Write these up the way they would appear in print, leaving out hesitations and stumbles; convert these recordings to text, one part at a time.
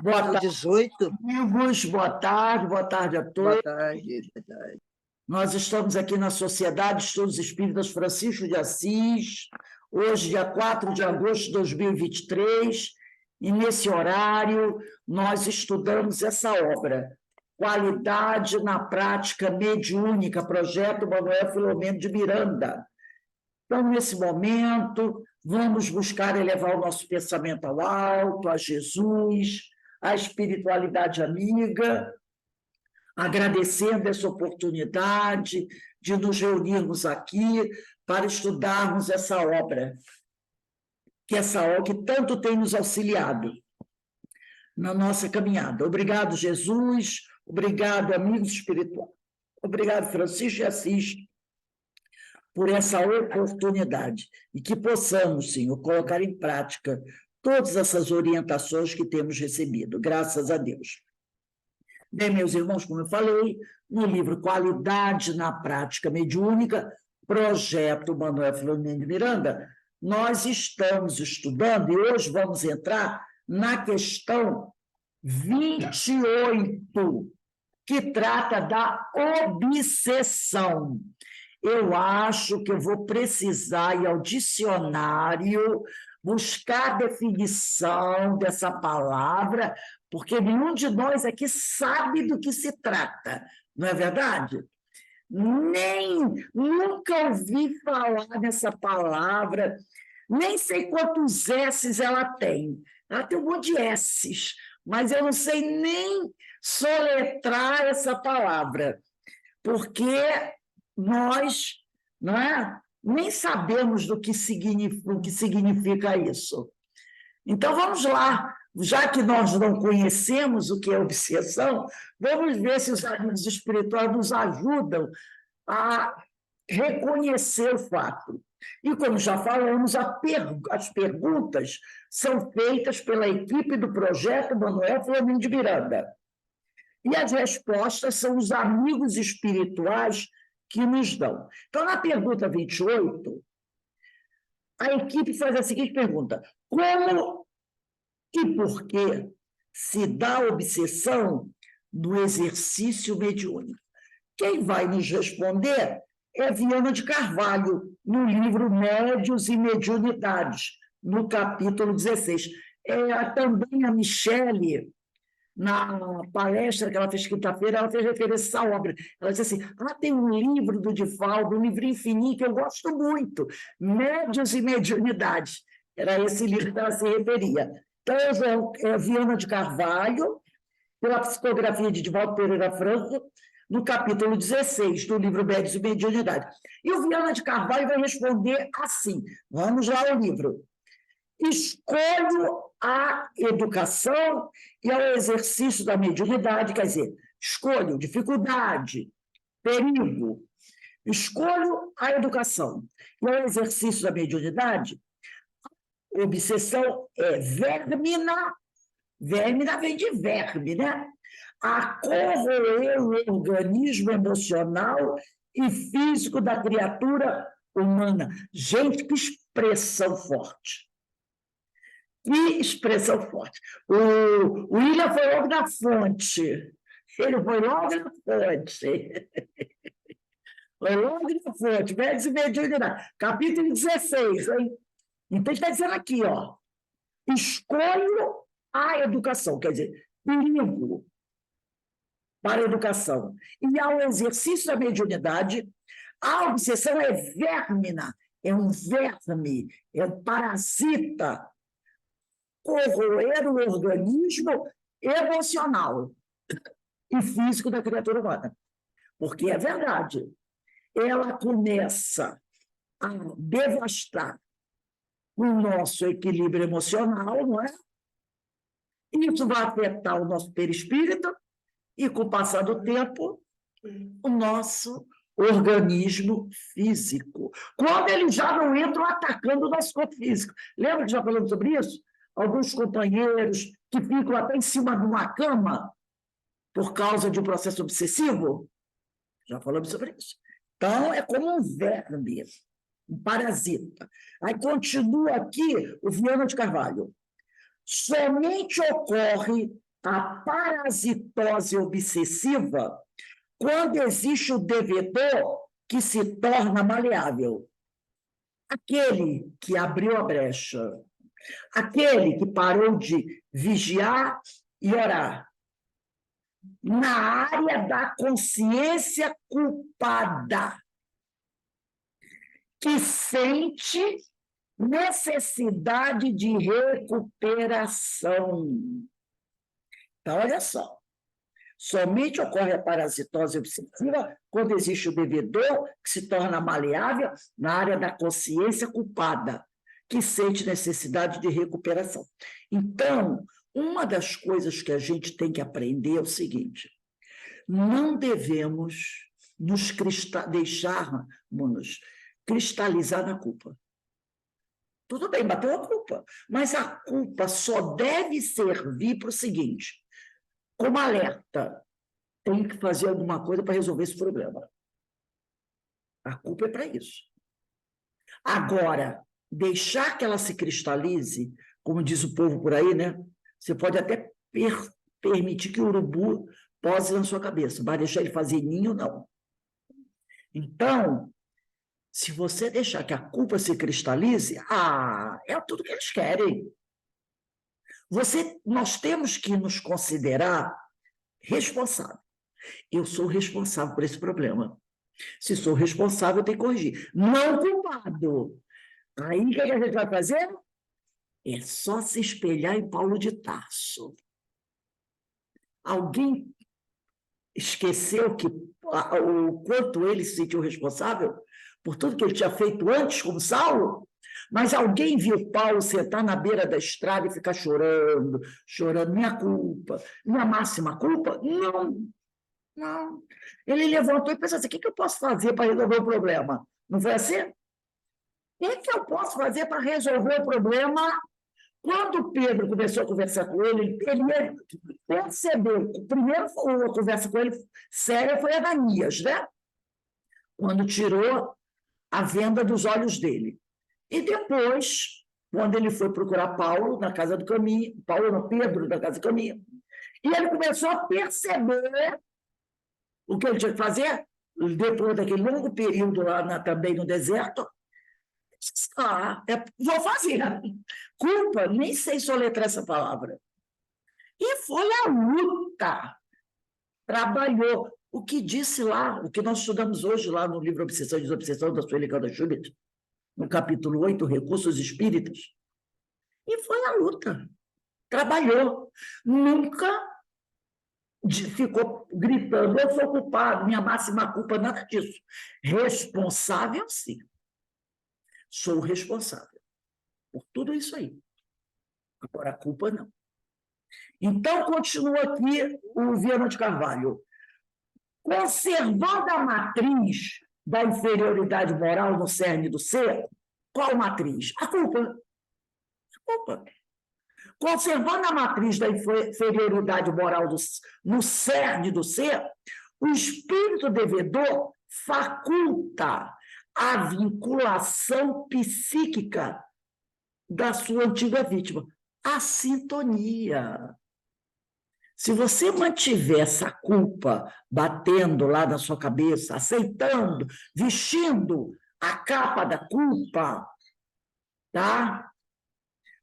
Boa Século tarde, XVIII. amigos. Boa tarde a Boa todos. tarde. Boa tarde. Nós estamos aqui na Sociedade de Estudos Espíritas Francisco de Assis, hoje, dia 4 de agosto de 2023, e nesse horário nós estudamos essa obra, Qualidade na Prática Mediúnica, projeto Manuel Filomeno de Miranda. Então, nesse momento, vamos buscar elevar o nosso pensamento ao alto, a Jesus, à espiritualidade amiga, agradecendo essa oportunidade de nos reunirmos aqui para estudarmos essa obra, que tanto tem nos auxiliado na nossa caminhada. Obrigado, Jesus, obrigado, amigos espirituais, obrigado, Francisco de Assis, por essa oportunidade, e que possamos, Senhor, colocar em prática todas essas orientações que temos recebido, graças a Deus. Bem, meus irmãos, como eu falei, no livro Qualidade na Prática Mediúnica, projeto Manuel Filomeno de Miranda, nós estamos estudando, e hoje vamos entrar na questão 28, que trata da obsessão. Eu acho que eu vou precisar ir ao dicionário, buscar a definição dessa palavra, porque nenhum de nós aqui sabe do que se trata, não é verdade? Nunca ouvi falar nessa palavra, nem sei quantos S's ela tem. Ela tem um monte de S's, mas eu não sei nem soletrar essa palavra, porque nós, não é, nem sabemos do que significa isso. Então, vamos lá. Já que nós não conhecemos o que é obsessão, vamos ver se os amigos espirituais nos ajudam a reconhecer o fato. E, como já falamos, as perguntas são feitas pela equipe do projeto Manuel Filomeno de Miranda. E as respostas são os amigos espirituais que nos dão. Então, na pergunta 28, a equipe faz a seguinte pergunta: como e por que se dá obsessão no exercício mediúnico? Quem vai nos responder é Viana de Carvalho, no livro Médios e Mediunidades, no capítulo 16. Também a Michele, na palestra que ela fez quinta-feira, ela fez referência a essa obra. Ela disse assim: tem um livro do Divaldo, um livrinho fininho, que eu gosto muito, Médios e Mediunidades. Era esse livro que ela se referia. Então, é Viana de Carvalho, pela psicografia de Divaldo Pereira Franco, no capítulo 16 do livro Médios e Mediunidades. E o Viana de Carvalho vai responder assim. Vamos lá ao livro. Escolho a educação e ao exercício da mediunidade, quer dizer, escolho dificuldade, perigo, escolho a educação e ao exercício da mediunidade. Obsessão é vérmina vem de verme, né? A corroer o organismo emocional e físico da criatura humana. Gente, que expressão forte! Que expressão forte. O William foi logo na fonte. Ele foi logo na fonte. Foi logo na fonte. Médios e Mediunidade. Capítulo 16, hein? Então, está dizendo aqui, ó. Escolho a educação, quer dizer, perigo para a educação. E ao exercício da mediunidade, a obsessão é vérmina, é um verme, é um parasita, corroer o organismo emocional e físico da criatura humana. Porque é verdade, ela começa a devastar o nosso equilíbrio emocional, não é? Isso vai afetar o nosso perispírito e, com o passar do tempo, o nosso organismo físico. Quando eles já não entram atacando o nosso corpo físico. Lembra que já falamos sobre isso? Alguns companheiros que ficam até em cima de uma cama por causa de um processo obsessivo. Já falamos sobre isso. Então, é como um verme, um parasita. Aí continua aqui o Viana de Carvalho. Somente ocorre a parasitose obsessiva quando existe o devedor que se torna maleável. Aquele que abriu a brecha, aquele que parou de vigiar e orar, na área da consciência culpada, que sente necessidade de recuperação. Então, olha só, somente ocorre a parasitose obsessiva quando existe o devedor que se torna maleável na área da consciência culpada, que sente necessidade de recuperação. Então, uma das coisas que a gente tem que aprender é o seguinte: não devemos deixarmos cristalizar na culpa. Tudo bem, bateu a culpa, mas a culpa só deve servir para o seguinte: como alerta, tem que fazer alguma coisa para resolver esse problema. A culpa é para isso. Agora, deixar que ela se cristalize, como diz o povo por aí, né? Você pode até permitir que o urubu pose na sua cabeça, vai deixar ele fazer ninho, não. Então, se você deixar que a culpa se cristalize, é tudo que eles querem. Nós temos que nos considerar responsáveis. Eu sou responsável por esse problema. Se sou responsável, eu tenho que corrigir. Não culpado. Aí, o que a gente vai fazer? É só se espelhar em Paulo de Tarso. Alguém esqueceu o quanto ele se sentiu responsável por tudo que ele tinha feito antes, como Saulo? Mas alguém viu Paulo sentar na beira da estrada e ficar chorando, minha culpa, minha máxima culpa? Não. Ele levantou e pensou assim: o que eu posso fazer para resolver o problema? Não foi assim? O que eu posso fazer para resolver o problema? Quando Pedro começou a conversar com ele percebeu que primeiro a conversa com ele séria foi Ananias, né? Quando tirou a venda dos olhos dele. E depois, quando ele foi procurar Paulo na casa do caminho, Pedro na casa do caminho, e ele começou a perceber o que ele tinha que fazer, depois daquele longo período lá também no deserto. Vou fazer. Culpa, nem sei soletrar essa palavra. E foi a luta. Trabalhou. O que disse lá, o que nós estudamos hoje lá no livro Obsessão e Desobsessão da Sueli Caldas Schubert, no capítulo 8, Recursos Espíritas. E foi a luta. Trabalhou. Nunca ficou gritando: eu sou culpado, minha máxima culpa, nada disso. Responsável, sim. Sou responsável por tudo isso aí. Agora, a culpa não. Então, continua aqui o Viana de Carvalho. Conservando a matriz da inferioridade moral no cerne do ser, qual matriz? A culpa. A culpa. Conservando a matriz da inferioridade moral no cerne do ser, o espírito devedor faculta a vinculação psíquica da sua antiga vítima, a sintonia. Se você mantiver essa culpa batendo lá na sua cabeça, aceitando, vestindo a capa da culpa, tá?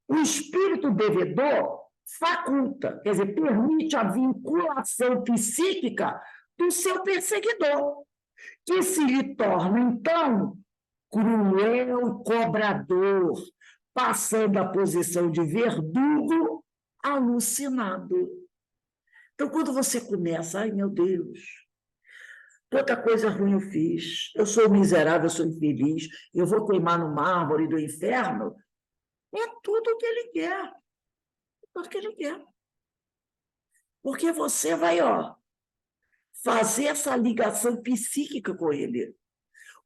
O espírito devedor faculta, quer dizer, permite a vinculação psíquica do seu perseguidor, que se lhe torna, então, cruel cobrador, passando a posição de verdugo alucinado. Então, quando você começa: ai, meu Deus, tanta coisa ruim eu fiz, eu sou miserável, eu sou infeliz, eu vou queimar no mármore do inferno, é tudo o que ele quer. É tudo o que ele quer. Porque você vai, fazer essa ligação psíquica com ele. O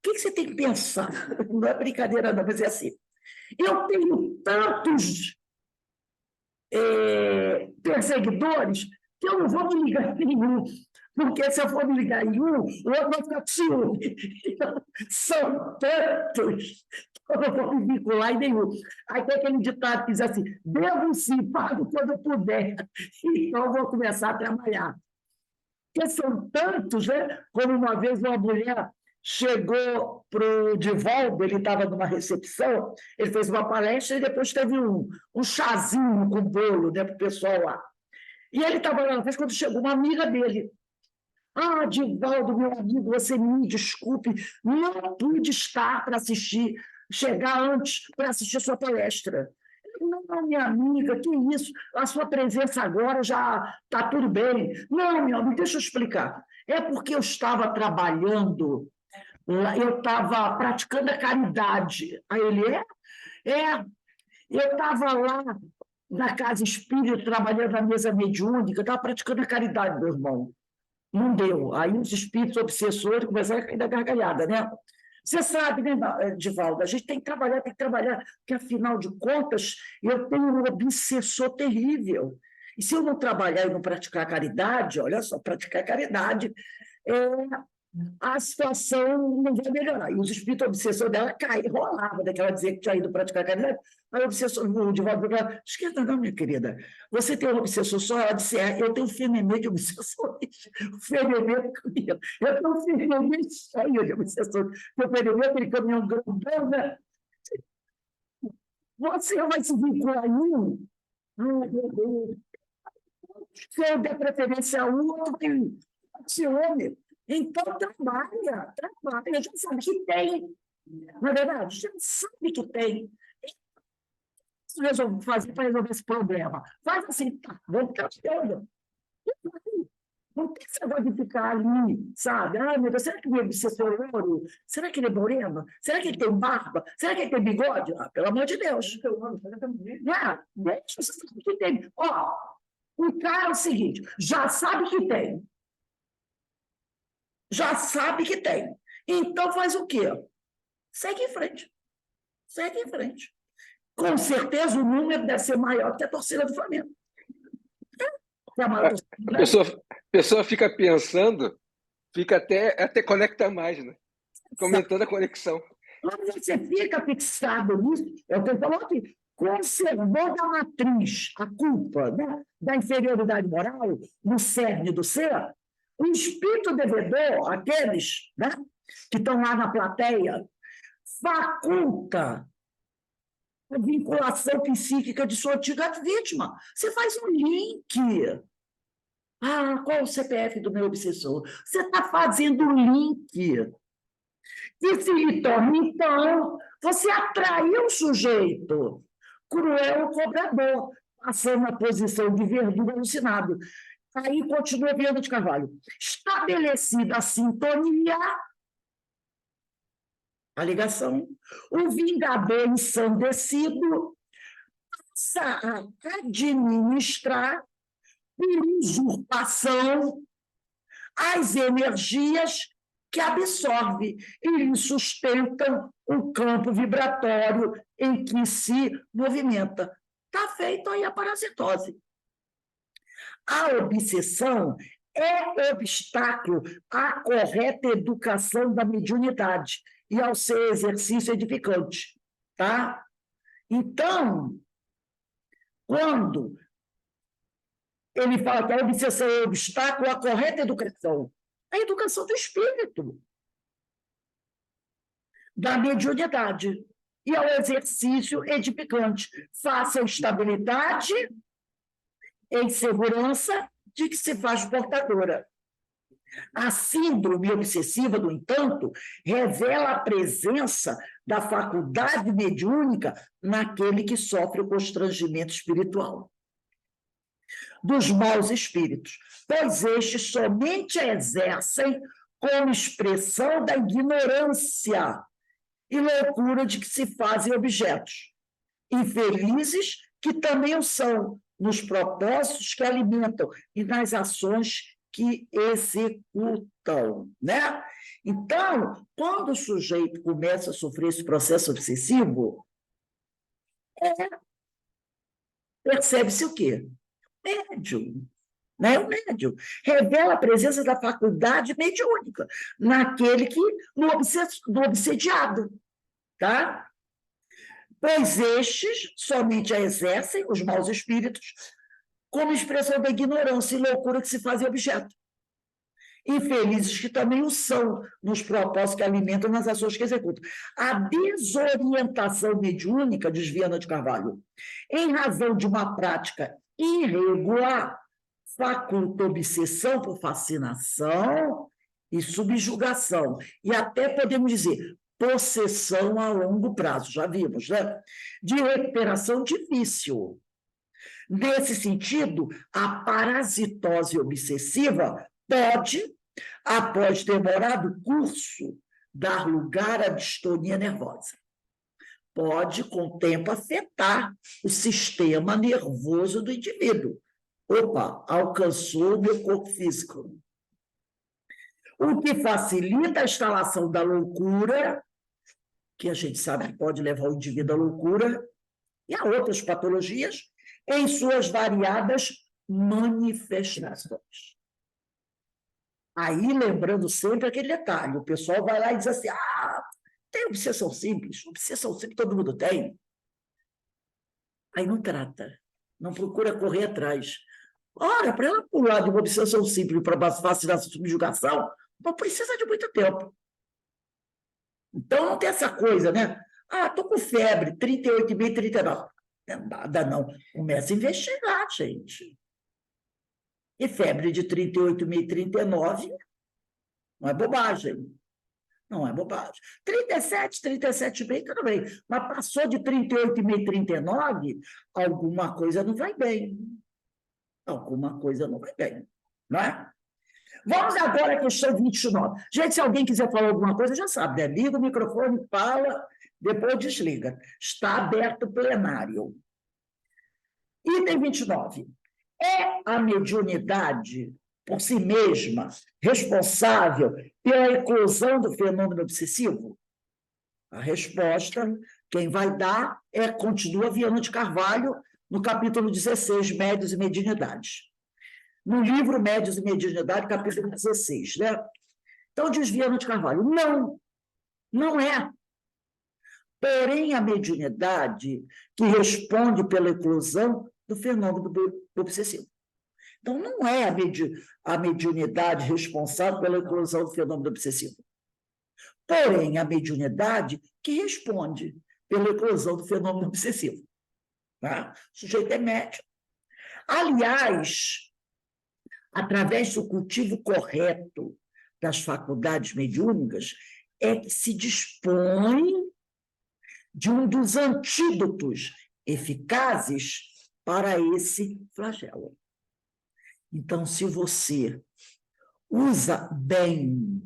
que você tem que pensar? Não é brincadeira, não, mas é assim. Eu tenho tantos perseguidores que eu não vou me ligar com nenhum. porque se eu for me ligar em um, o outro vai ficar com ciúme. Então, são tantos que eu não vou me vincular em nenhum. Aí tem aquele ditado que diz assim, devo sim, pago quando eu puder. Então, eu vou começar a trabalhar. Porque são tantos, né? Como uma vez uma mulher chegou para o Divaldo, ele estava numa recepção, ele fez uma palestra e depois teve um chazinho com bolo, né, para o pessoal lá. E ele estava lá na frente quando chegou uma amiga dele. Ah, Divaldo, meu amigo, você me desculpe, não pude estar para assistir, chegar antes para assistir a sua palestra. Não, minha amiga, que isso? A sua presença agora já está tudo bem. Não, meu amigo, deixa eu explicar. É porque eu estava trabalhando, eu estava praticando a caridade. Aí ele eu estava lá na casa espírita, trabalhando na mesa mediúnica, eu estava praticando a caridade, meu irmão. Não deu. Aí os espíritos obsessores começaram a cair da gargalhada, né? Você sabe, né, Divaldo? A gente tem que trabalhar, porque, afinal de contas, eu tenho um obsessor terrível. E se eu não trabalhar e não praticar caridade, olha só, praticar caridade, é, a situação não vai melhorar. E os espíritos obsessores dela caíram, rolava, daquela dizer que tinha ido praticar caridade. Aí o obsessor, o Divaldo falou, esquenta não, minha querida, você tem um obsessor só? Ela disse, eu tenho um fenemê de obsessores. O fenemê comigo. Eu tenho um fenemê cheio de obsessores. O fenemê é aquele caminhão grandão, né? Você vai se vincular em um? Ai, meu Deus. Se eu der preferência a um, eu tenho ciúme. Então, trabalha, já sabe que tem. Na verdade, já sabe que tem. Isso fazer para resolver esse problema. Faz assim, tá, vamos tratando. Não tem esse negócio de ficar ali, sabe? Ai, meu Deus, será que meu obsessor é louro? Será que ele é moreno? Será que ele tem barba? Será que ele tem bigode? Ah, pelo amor de Deus. Não é? Deixa você saber que tem. Ó, o cara é o seguinte, já sabe que tem. Já sabe que tem. Então faz o quê? Segue em frente. Segue em frente. Com certeza o número deve ser maior que a torcida do Flamengo. É a maior torcida do A Brasil. pessoa fica pensando, fica até conecta mais, né? Comentando a conexão. Quando você fica fixado nisso, é o que ele falou aqui, conservou da matriz a culpa, né, da inferioridade moral, no cerne do ser, o espírito devedor, aqueles, né, que estão lá na plateia, faculta a vinculação psíquica de sua antiga vítima. Você faz um link. Ah, qual é o CPF do meu obsessor? Você está fazendo um link. E se lhe torna, então, você atraiu o sujeito. Cruel cobrador, passando na posição de verdugo alucinado. Aí continua Viana de Carvalho. Estabelecida a sintonia, a ligação, o vingador ensandecido passa a administrar, por usurpação, as energias que absorve e lhe sustentam o campo vibratório em que se movimenta. Está feito aí a parasitose. A obsessão é obstáculo à correta educação da mediunidade e ao seu exercício edificante. Tá? Então, quando ele fala que a obsessão é obstáculo à correta educação, a educação do espírito, da mediunidade e ao exercício edificante. Faça a estabilidade em segurança de que se faz portadora. A síndrome obsessiva, no entanto, revela a presença da faculdade mediúnica naquele que sofre o constrangimento espiritual dos maus espíritos, pois estes somente exercem como expressão da ignorância e loucura de que se fazem objetos. Infelizes que também o são, nos propósitos que alimentam e nas ações que executam, né? Então, quando o sujeito começa a sofrer esse processo obsessivo, percebe-se o quê? Médium. né? O médium revela a presença da faculdade mediúnica naquele que, no obsediado, tá? Pois estes somente a exercem, os maus espíritos, como expressão da ignorância e loucura que se fazem objeto. Infelizes que também o são nos propósitos que alimentam, nas ações que executam. A desorientação mediúnica, diz Viana de Carvalho, em razão de uma prática irregular, faculta obsessão por fascinação e subjugação, e até podemos dizer possessão a longo prazo, já vimos, né? De recuperação difícil. Nesse sentido, a parasitose obsessiva pode, após demorado curso, dar lugar à distonia nervosa. Pode, com o tempo, afetar o sistema nervoso do indivíduo. Opa, alcançou o meu corpo físico. O que facilita a instalação da loucura, que a gente sabe que pode levar o indivíduo à loucura, e a outras patologias, em suas variadas manifestações. Aí, lembrando sempre aquele detalhe, o pessoal vai lá e diz assim, tem obsessão simples todo mundo tem. Aí não trata, não procura correr atrás. Ora, para ela pular de uma obsessão simples para fascinação e subjugação, não precisa de muito tempo. Então, não tem essa coisa, né? Estou com febre, 38,5, 39. Não é nada, não. Começa a investigar, gente. E febre de 38,5, 39 não é bobagem. Não é bobagem. 37, 37,5, tudo bem. Mas passou de 38,5, 39, alguma coisa não vai bem. Alguma coisa não vai bem. Não é? Vamos agora à questão 29. Gente, se alguém quiser falar alguma coisa, já sabe, né? Liga o microfone, fala, depois desliga. Está aberto o plenário. Item 29. É a mediunidade, por si mesma, responsável pela eclosão do fenômeno obsessivo? A resposta, quem vai dar, continua Viana de Carvalho, no capítulo 16, Médios e Mediunidades. No livro Médios e Mediunidade, capítulo 16, né? Então, diz Viana de Carvalho, não é. Porém, a mediunidade que responde pela eclosão do fenômeno obsessivo. Então, não é a mediunidade responsável pela eclosão do fenômeno obsessivo. Porém, a mediunidade que responde pela eclosão do fenômeno obsessivo. Tá? O sujeito é médium. Aliás, através do cultivo correto das faculdades mediúnicas, é que se dispõe de um dos antídotos eficazes para esse flagelo. Então, se você usa bem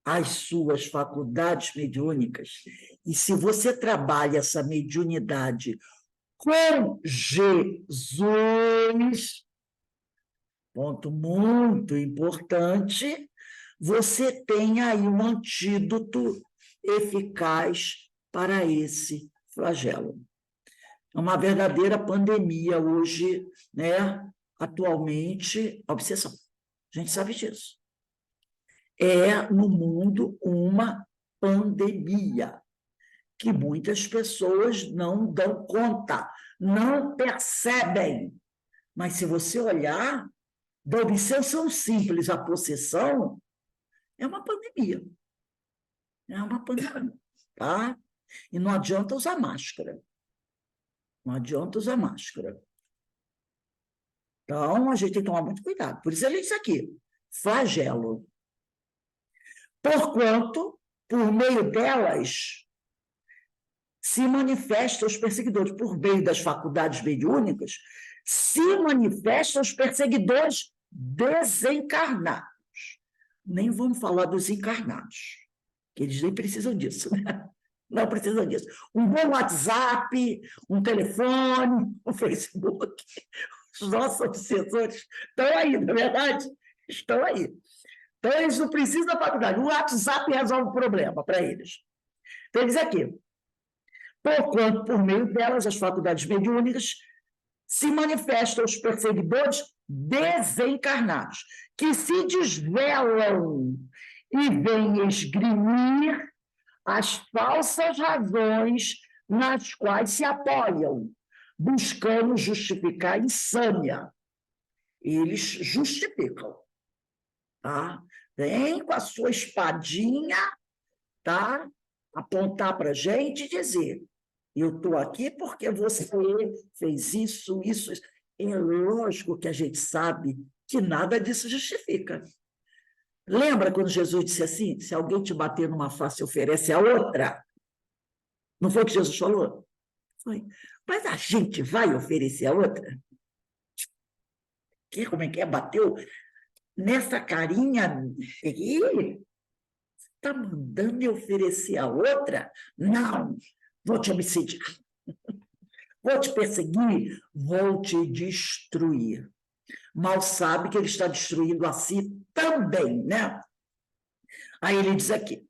as suas faculdades mediúnicas, e se você trabalha essa mediunidade com Jesus, ponto muito importante, você tem aí um antídoto eficaz para esse flagelo. É uma verdadeira pandemia hoje, né? Atualmente, a obsessão. A gente sabe disso. É, no mundo, uma pandemia que muitas pessoas não dão conta, não percebem. Mas, se você olhar, da obsessão simples à possessão, é uma pandemia. É uma pandemia, tá? E não adianta usar máscara. Não adianta usar máscara. Então, a gente tem que tomar muito cuidado. Por isso, ele diz aqui, flagelo. Porquanto, por meio delas, se manifestam os perseguidores. Por meio das faculdades mediúnicas, se manifestam os perseguidores desencarnados. Nem vamos falar dos encarnados, que eles nem precisam disso, né? Não precisam disso. Um bom WhatsApp, um telefone, um Facebook. Os nossos obsessores estão aí, na verdade? Estão aí. Então, eles não precisam da faculdade. O WhatsApp resolve o problema para eles. Então, ele diz aqui, porquanto, por meio delas, as faculdades mediúnicas, se manifestam os perseguidores desencarnados, que se desvelam e vêm esgrimir as falsas razões nas quais se apoiam, buscando justificar a insânia. Eles justificam, tá? Vem com a sua espadinha, tá? Apontar para a gente e dizer: eu estou aqui porque você fez isso, isso, isso. É lógico que a gente sabe que nada disso justifica. Lembra quando Jesus disse assim: se alguém te bater numa face, oferece a outra? Não foi o que Jesus falou? Foi. Mas a gente vai oferecer a outra? Como é que é? Bateu nessa carinha aí? Está mandando eu oferecer a outra? Não, vou te obsidiar. Vou te perseguir, vou te destruir. Mal sabe que ele está destruindo a si também, né? Aí ele diz aqui: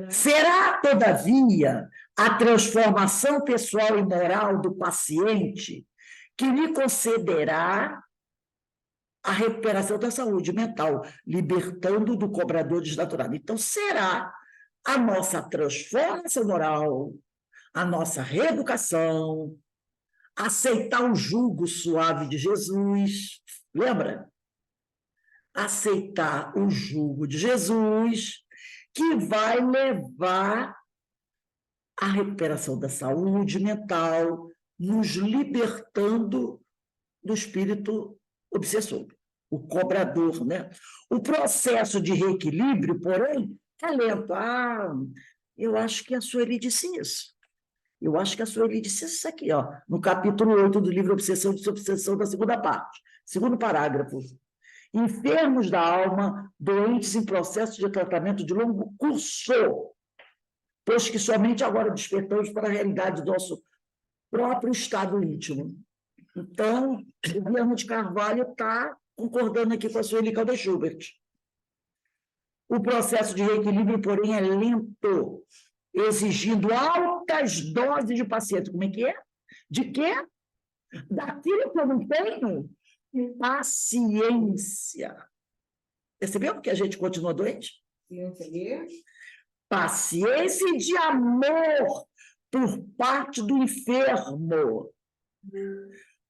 será, todavia, a transformação pessoal e moral do paciente que lhe concederá a recuperação da saúde mental, libertando do cobrador desnaturado. Então, será a nossa transformação moral, a nossa reeducação, aceitar o jugo suave de Jesus, lembra? Aceitar o jugo de Jesus, que vai levar à recuperação da saúde mental, nos libertando do espírito obsessor, o cobrador, né? O processo de reequilíbrio, porém, é lento. Eu acho que a Sueli disse isso. Eu acho que a Sueli disse isso aqui, ó, no capítulo 8 do livro Obsessão e Desobsessão, da segunda parte, segundo parágrafo. Enfermos da alma, doentes em processo de tratamento de longo curso, pois que somente agora despertamos para a realidade do nosso próprio estado íntimo. Então, o Guilherme de Carvalho está concordando aqui com a Sueli Caldas-Schubert. O processo de reequilíbrio, porém, é lento, exigindo altas doses de paciência. Como é que é? De quê? Daquilo que eu não tenho? Paciência. Percebeu porque a gente continua doente? Paciência e de amor por parte do enfermo,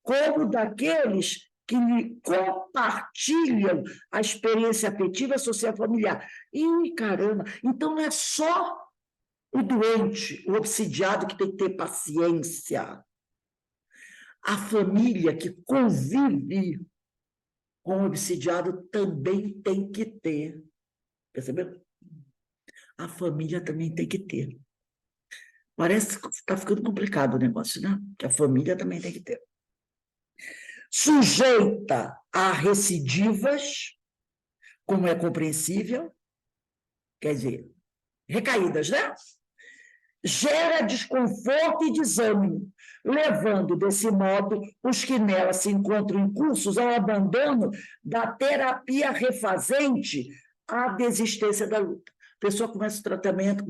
como daqueles que compartilham a experiência afetiva, social e familiar. Ih, caramba! Então não é só o doente, o obsidiado, que tem que ter paciência. A família que convive com o obsidiado também tem que ter. Percebeu? A família também tem que ter. Parece que está ficando complicado o negócio, né? Que a família também tem que ter. Sujeita a recidivas, como é compreensível, quer dizer, recaídas, né? Gera desconforto e desânimo, levando, desse modo, os que nela se encontram incursos ao abandono da terapia refazente à desistência da luta. A pessoa começa o tratamento,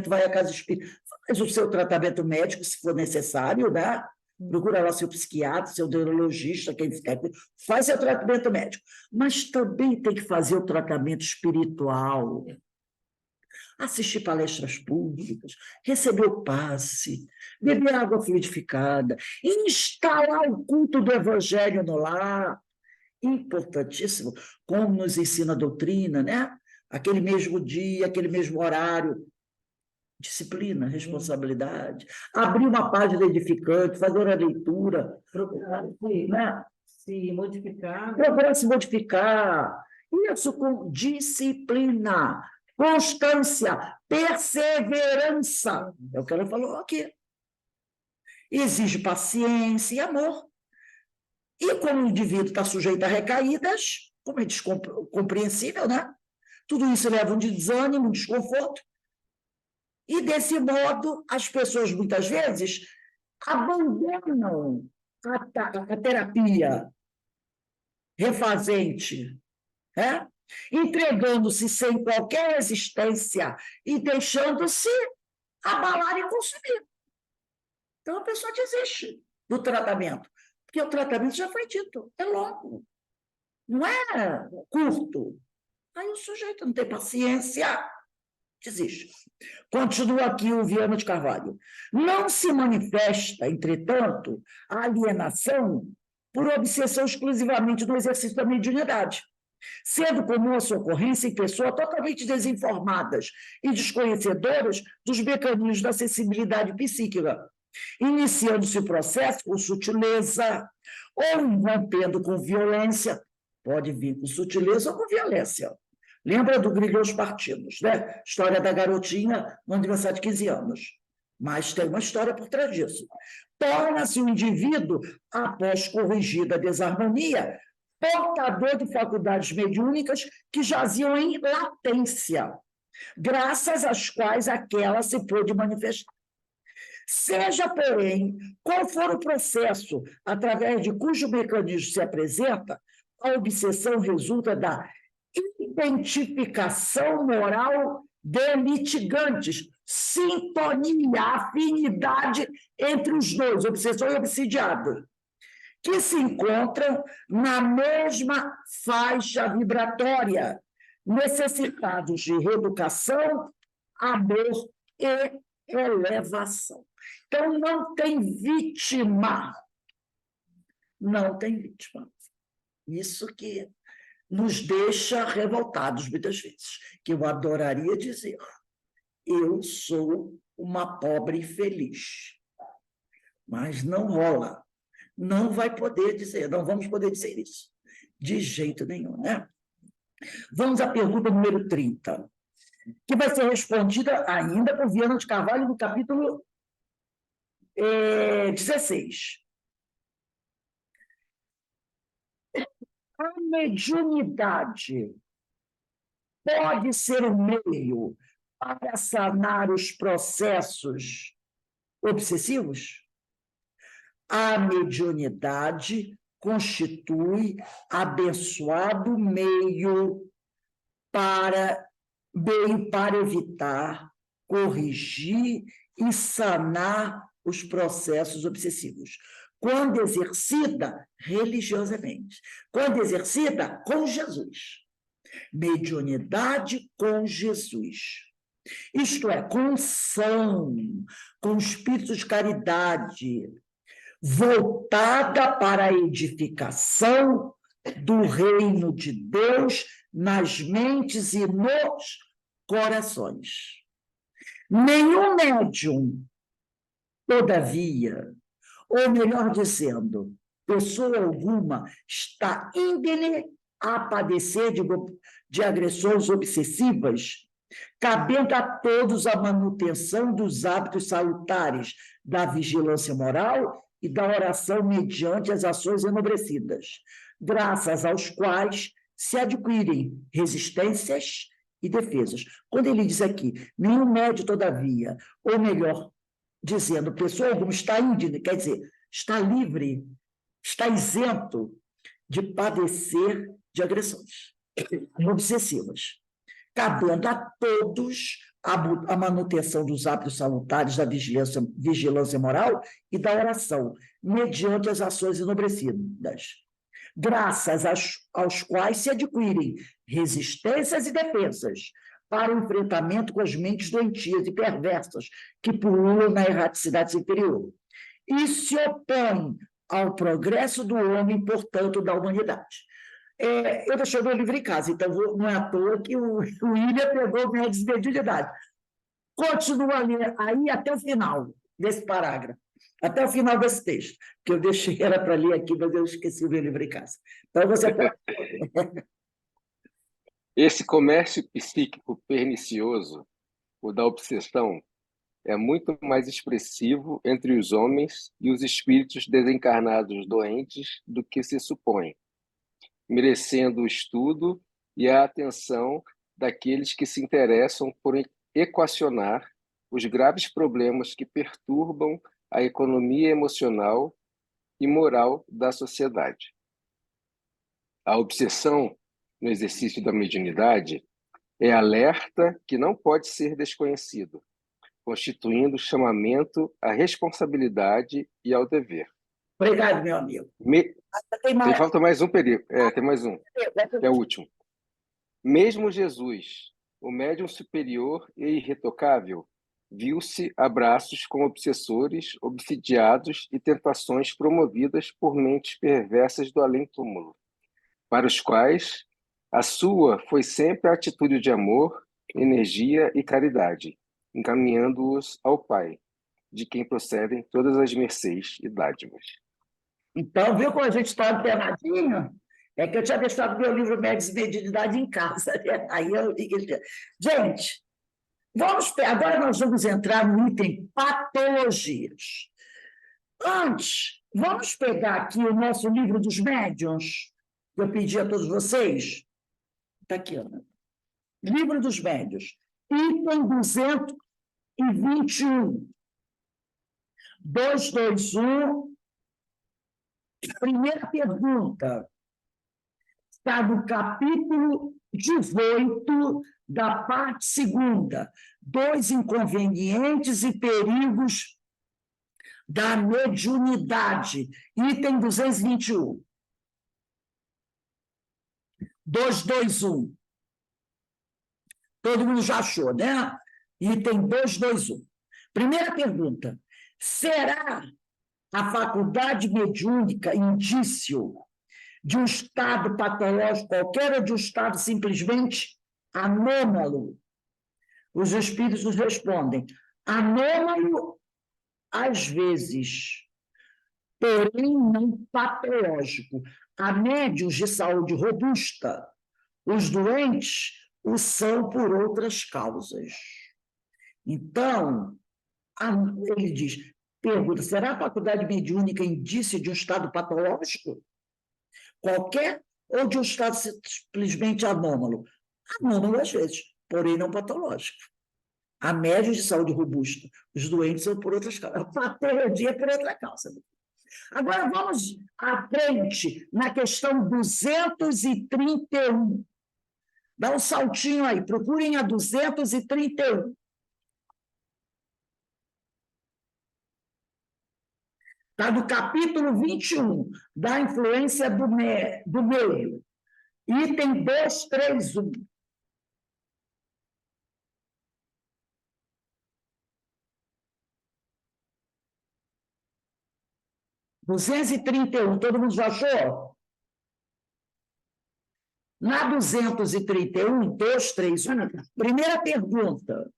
vai à casa espírita, faz o seu tratamento médico, se for necessário, né? Procura lá seu psiquiatra, seu neurologista, quem fizer, faz seu tratamento médico. Mas também tem que fazer o tratamento espiritual. Assistir palestras públicas, receber o passe, beber água fluidificada, instalar o culto do evangelho no lar. Importantíssimo, como nos ensina a doutrina, né? Aquele mesmo dia, aquele mesmo horário. Disciplina, responsabilidade. Abrir uma página edificante, fazer uma leitura. Procurar se modificar. Procurar se modificar. Isso com disciplina, constância, perseverança. É o que ela falou aqui. Exige paciência e amor. E como o indivíduo está sujeito a recaídas, como é compreensível, né? Tudo isso leva um desânimo, um desconforto. E, desse modo, as pessoas, muitas vezes, abandonam a terapia refazente, né? Entregando-se sem qualquer resistência e deixando-se abalar e consumir. Então, a pessoa desiste do tratamento. Porque o tratamento já foi dito, é longo, não é curto. Aí o sujeito não tem paciência, desiste. Continua aqui o Viana de Carvalho. Não se manifesta, entretanto, a alienação por obsessão exclusivamente no exercício da mediunidade, sendo comum a sua ocorrência em pessoas totalmente desinformadas e desconhecedoras dos mecanismos da sensibilidade psíquica, iniciando-se o processo com sutileza ou rompendo com violência, pode vir com sutileza ou com violência. Lembra do Grilhão aos Partidos, né? História da garotinha no aniversário de 15 anos. Mas tem uma história por trás disso. Torna-se um indivíduo, após corrigida a desarmonia, portador de faculdades mediúnicas que jaziam em latência, graças às quais aquela se pôde manifestar. Seja, porém, qual for o processo através de cujo mecanismo se apresenta, a obsessão resulta da identificação moral de litigantes, sintonia, afinidade entre os dois, obsessor e obsidiado, que se encontram na mesma faixa vibratória, necessitados de reeducação, amor e elevação. Então, não tem vítima. Não tem vítima. Isso que nos deixa revoltados muitas vezes, que eu adoraria dizer, eu sou uma pobre infeliz. Mas não rola. Não vai poder dizer, não vamos poder dizer isso. De jeito nenhum, né? Vamos à pergunta número 30, que vai ser respondida ainda por Viana de Carvalho no capítulo 16. A mediunidade pode ser um meio para sanar os processos obsessivos? A mediunidade constitui abençoado meio para evitar, corrigir e sanar os processos obsessivos, quando exercida religiosamente, quando exercida com Jesus. Mediunidade com Jesus. Isto é, com unção, com espírito de caridade, voltada para a edificação do reino de Deus nas mentes e nos corações. Nenhum médium, todavia, ou melhor dizendo, pessoa alguma está índene a padecer de agressões obsessivas, cabendo a todos a manutenção dos hábitos salutares da vigilância moral e da oração mediante as ações enobrecidas, graças aos quais se adquirem resistências e defesas. Quando ele diz aqui, nenhum médio, todavia, ou melhor, dizendo, pessoa alguma está índene, quer dizer, está livre, está isento de padecer de agressões obsessivas, cabendo a todos a manutenção dos hábitos salutares da vigilância moral e da oração, mediante as ações enobrecidas, graças aos quais se adquirem resistências e defesas para o enfrentamento com as mentes doentias e perversas que pululam na erraticidade inferior, e se opõem ao progresso do homem, portanto, da humanidade. Eu deixei o meu livro em casa, então não é à toa que o William pegou minha desmediunidade. Continua ali, aí até o final desse parágrafo, até o final desse texto, que eu deixei ela para ler aqui, mas eu esqueci o meu livro em casa. Então, você pode... Esse comércio psíquico pernicioso, o da obsessão, é muito mais expressivo entre os homens e os espíritos desencarnados doentes do que se supõe, merecendo o estudo e a atenção daqueles que se interessam por equacionar os graves problemas que perturbam a economia emocional e moral da sociedade. A obsessão no exercício da mediunidade é alerta que não pode ser desconhecido, constituindo chamamento à responsabilidade e ao dever. Obrigado, meu amigo. Me- Tem mais. Falta mais um período. Tem mais um, que é o último. Mesmo Jesus, o médium superior e irretocável, viu-se a braços com obsessores, obsidiados e tentações promovidas por mentes perversas do além-túmulo, para os quais a sua foi sempre a atitude de amor, energia e caridade, encaminhando-os ao Pai, de quem procedem todas as mercês e dádivas. Então, viu como a gente está alternadinho? É que eu tinha deixado meu livro Médios e Mediunidade em casa, né? Aí eu liguei. Gente, agora nós vamos entrar no item patologias. Antes, vamos pegar aqui o nosso livro dos médiuns, que eu pedi a todos vocês. Está aqui, ó. Livro dos médiuns, item 221. 221. Primeira pergunta. Está no capítulo 18 da parte segunda. 2 inconvenientes e perigos da mediunidade. Item 221. 221. Todo mundo já achou, né? Item 221. Primeira pergunta. Será a faculdade mediúnica indício de um estado patológico qualquer ou de um estado simplesmente anômalo? Os espíritos nos respondem: anômalo, às vezes, porém não patológico. Há médiuns de saúde robusta. Os doentes o são por outras causas. Então, ele diz, pergunta, será a faculdade mediúnica indício de um estado patológico? Qualquer ou de um estado simplesmente anômalo? Anômalo às vezes, porém não patológico. Há médiuns de saúde robusta. Os doentes são por outras causas. A patologia é por outra causa. Agora vamos à frente na questão 231. Dá um saltinho aí, procurem a 231. Está no capítulo 21, da influência do meio. Item 231. 231, todo mundo já achou? Na 231, 231, primeira pergunta.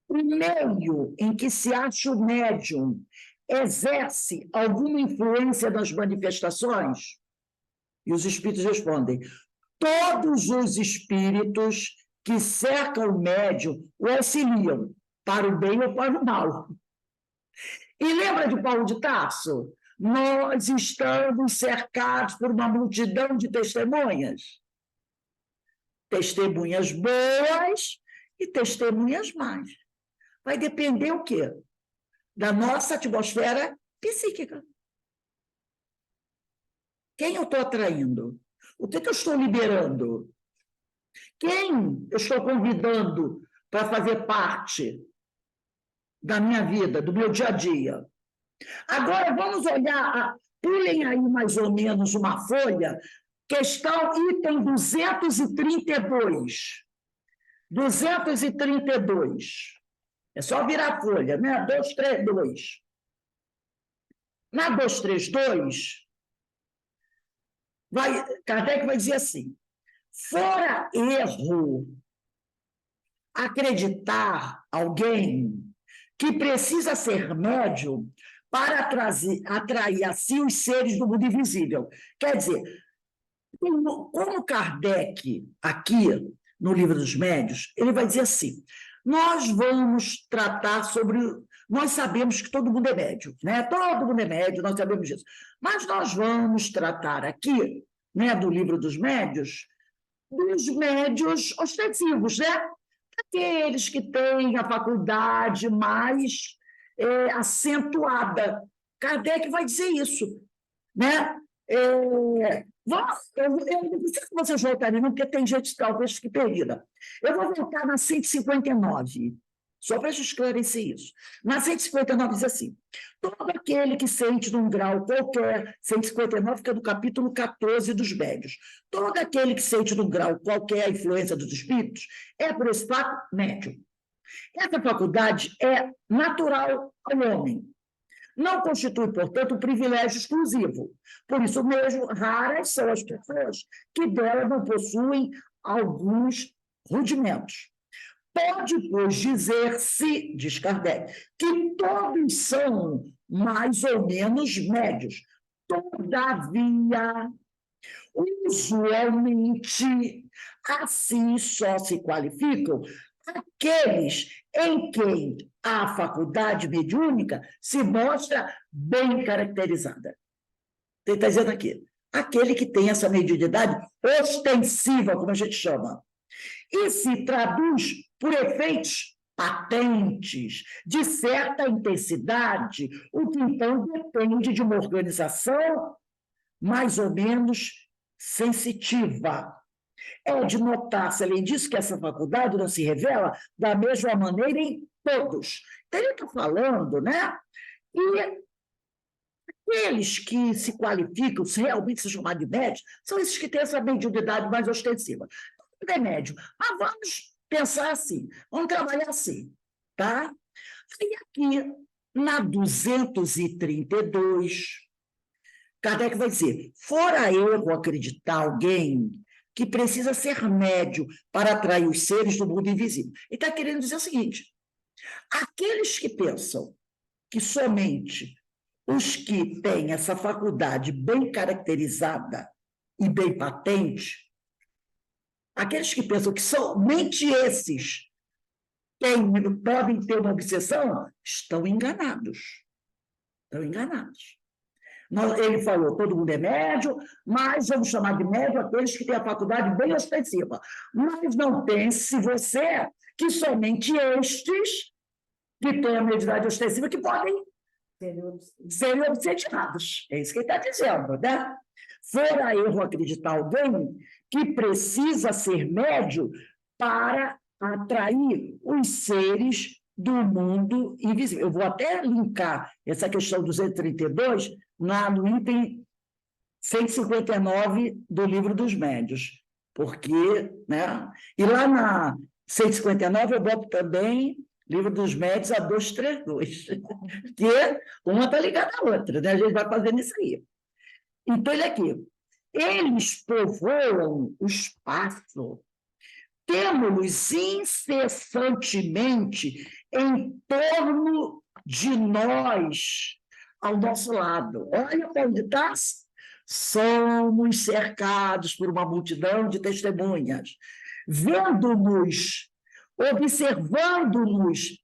O meio em que se acha o médium exerce alguma influência nas manifestações? E os espíritos respondem: todos os espíritos que cercam o médium o auxiliam, para o bem ou para o mal. E lembra de Paulo de Tarso? Nós estamos cercados por uma multidão de testemunhas. Testemunhas boas e testemunhas más. Vai depender o quê? Da nossa atmosfera psíquica. Quem eu estou atraindo? O que eu estou liberando? Quem eu estou convidando para fazer parte da minha vida, do meu dia a dia? Agora, vamos olhar, pulem aí mais ou menos uma folha, questão item 232. 232. É só virar a folha, né? 232. Na 232, Kardec vai dizer assim: fora erro acreditar alguém que precisa ser médium para atrair a si os seres do mundo invisível. Quer dizer, como Kardec, aqui no Livro dos Médiuns, ele vai dizer assim: nós vamos tratar sobre. Nós sabemos que todo mundo é médium, né? Todo mundo é médium, nós sabemos disso. Mas nós vamos tratar aqui, né, do Livro dos Médiuns, dos médiuns ostensivos, né? Aqueles que têm a faculdade mais acentuada. Kardec vai dizer isso, né? Eu não sei se vocês voltarem, não, porque tem gente que talvez fique perdida. Eu vou voltar na 159, Só para esclarecer isso. Na 159 diz assim, todo aquele que sente num grau qualquer, 159 fica no capítulo 14 dos médios, todo aquele que sente num grau qualquer a influência dos espíritos é, por esse fato, médium. Essa faculdade é natural ao homem. Não constitui, portanto, um privilégio exclusivo. Por isso mesmo, raras são as pessoas que dela não possuem alguns rudimentos. Pode, pois, dizer-se, diz Kardec, que todos são mais ou menos médios. Todavia, usualmente, assim só se qualificam aqueles em quem a faculdade mediúnica se mostra bem caracterizada. Ele está dizendo aqui, aquele que tem essa mediunidade ostensiva, como a gente chama, e se traduz por efeitos patentes, de certa intensidade, o que então depende de uma organização mais ou menos sensitiva. É de notar-se, além disso, que essa faculdade não se revela da mesma maneira em todos. Então, ele está falando, né? E aqueles que se qualificam, se realmente se chamar de médios, são esses que têm essa mediunidade mais ostensiva. Não é médio, mas vamos pensar assim, vamos trabalhar assim, tá? Aí aqui, na 232, Kardec vai dizer, fora erro acreditar alguém que precisa ser médio para atrair os seres do mundo invisível. Ele está querendo dizer o seguinte, aqueles que pensam que somente os que têm essa faculdade bem caracterizada e bem patente, aqueles que pensam que somente esses podem ter uma obsessão, estão enganados. Estão enganados. Ele falou, todo mundo é médio, mas vamos chamar de médio aqueles que têm a faculdade bem ostensiva. Mas não pense você que somente estes que têm a mediunidade ostensiva que podem serem obsediados. É isso que ele está dizendo, né? Fora erro acreditar alguém que precisa ser médio para atrair os seres do mundo invisível. Eu vou até linkar essa questão 232 no item 159 do Livro dos Médios, porque, né? E lá na 159 eu boto também Livro dos Médios a 232, que uma está ligada à outra, né? A gente vai fazendo isso aí. Então, ele aqui, eles povoam o espaço, temos incessantemente em torno de nós, ao nosso lado. Olha para onde está. Somos cercados por uma multidão de testemunhas, vendo-nos, observando-nos,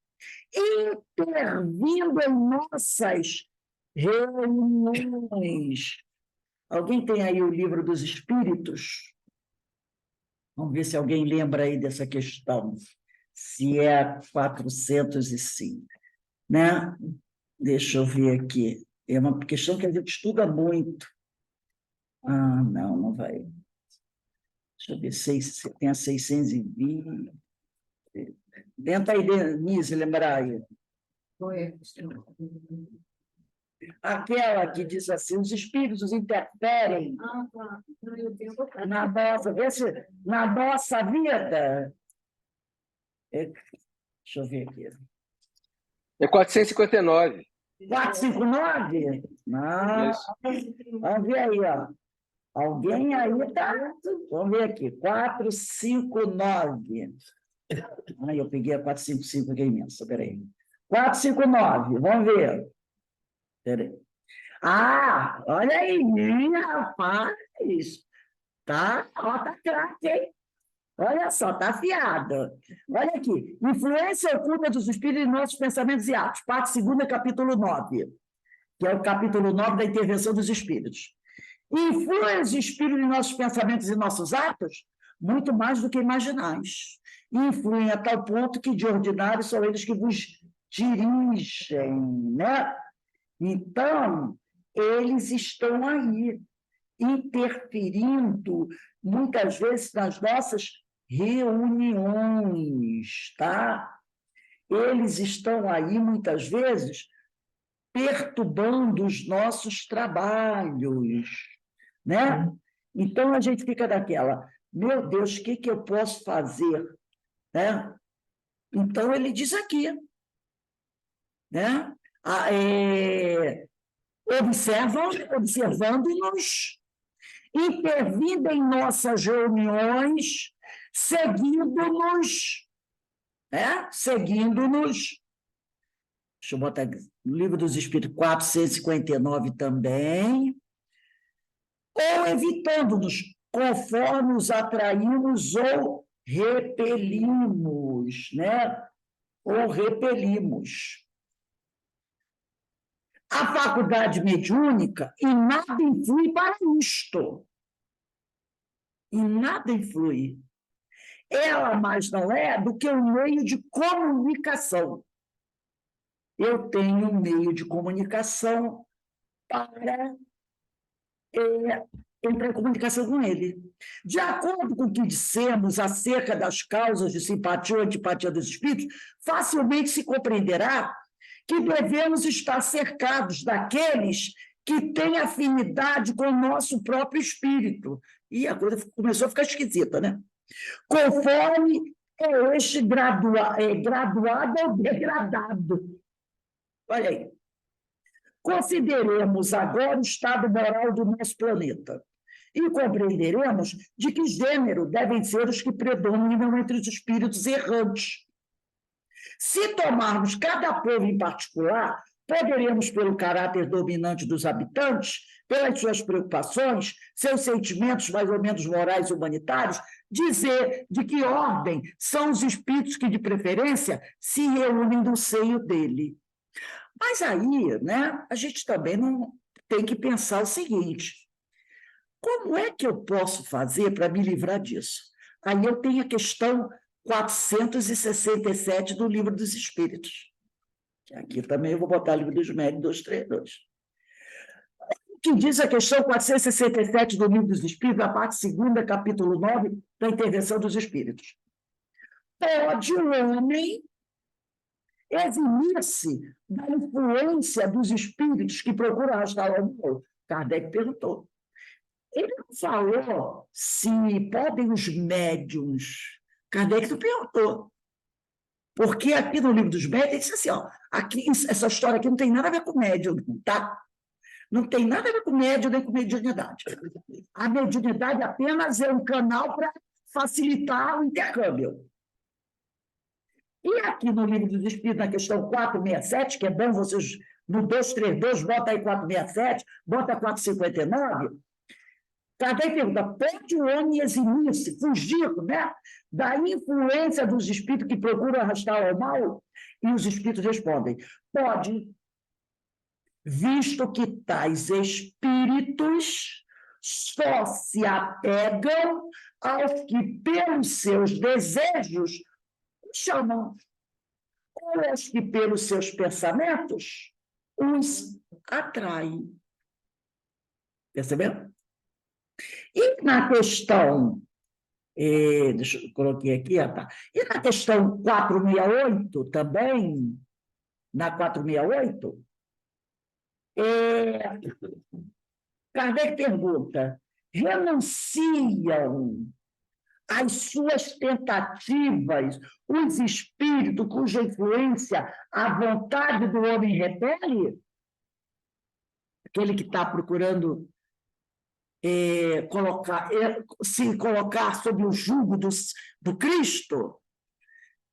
intervindo em nossas reuniões. Alguém tem aí o Livro dos Espíritos? Vamos ver se alguém lembra aí dessa questão, se é 405, né? Deixa eu ver aqui. É uma questão que a gente estuda muito. Ah, não vai. Deixa eu ver, se tem a 620. Tenta aí, Denise, lembrar aí. Aquela que diz assim, os espíritos interferem na nossa vida. Deixa eu ver aqui. É 459. 459? Não. Isso. Vamos ver aí, ó. Alguém aí está. Vamos ver aqui. 459. Ai, eu peguei a 455, que é imensa. Peraí. 459, vamos ver. Peraí. Ah, olha aí, rapaz. Tá, ó, tá craque, hein? Olha só, tá afiado. Olha aqui. Influência oculta dos espíritos em nossos pensamentos e atos. Parte 2ª, capítulo 9. Que é o capítulo 9 da intervenção dos espíritos. Influem os espíritos em nossos pensamentos e nossos atos muito mais do que imaginais. Influem a tal ponto que, de ordinário, são eles que vos dirigem, né? Então, eles estão aí, interferindo, muitas vezes, nas nossas reuniões, tá? eles estão aí, muitas vezes, perturbando os nossos trabalhos, né? Então, a gente fica daquela, meu Deus, o que que eu posso fazer, né? Então, ele diz aqui, né? Observando-nos, intervindo em nossas reuniões, seguindo-nos, né? Seguindo-nos. Deixa eu botar aqui, no Livro dos Espíritos 459 também. Ou evitando-nos, conforme os atraímos ou repelimos, né? Ou repelimos. A faculdade mediúnica, e nada influi para isto. E nada influi. Ela mais não é do que um meio de comunicação. Eu tenho um meio de comunicação para entrar em comunicação com ele. De acordo com o que dissemos acerca das causas de simpatia ou antipatia dos espíritos, facilmente se compreenderá que devemos estar cercados daqueles que têm afinidade com o nosso próprio espírito. E a coisa começou a ficar esquisita, né? Conforme este graduado ou degradado. Olha aí. Consideremos agora o estado moral do nosso planeta e compreenderemos de que gênero devem ser os que predominam entre os espíritos errantes. Se tomarmos cada povo em particular, poderemos, pelo caráter dominante dos habitantes, pelas suas preocupações, seus sentimentos mais ou menos morais e humanitários, dizer de que ordem são os espíritos que, de preferência, se reúnem no seio dele. Mas aí, né, a gente também não tem que pensar o seguinte: como é que eu posso fazer para me livrar disso? Aí eu tenho a questão 467 do Livro dos Espíritos. Aqui também eu vou botar o Livro dos Médiuns 232. O que diz a questão 467 do Livro dos Espíritos, a parte 2ª, capítulo 9, da intervenção dos Espíritos? Pode o homem eximir-se da influência dos espíritos que procuram arrastar ao mal? Kardec perguntou. Ele não falou se podem os médiuns. Kardec não perguntou. Porque aqui no Livro dos Médiuns, ele disse assim, ó, aqui, essa história aqui não tem nada a ver com médium, tá? Não tem nada a ver com médium nem com mediunidade. A mediunidade apenas é um canal para facilitar o intercâmbio. E aqui no Livro dos Espíritos, na questão 467, que é bom vocês, no 232, bota aí 467, bota 459, Kardec pergunta, pode o homem eximir-se, fugir, né, da influência dos espíritos que procuram arrastar ao mal? E os espíritos respondem, pode, visto que tais espíritos só se apegam aos que, pelos seus desejos, chamam, ou aos que, pelos seus pensamentos, os atraem. Perceberam? E na questão, deixa eu coloquei aqui, tá. E na questão 468 também, na 468, Kardec pergunta, renunciam às suas tentativas os espíritos cuja influência a vontade do homem repele? Aquele que está procurando se colocar sob o jugo do Cristo.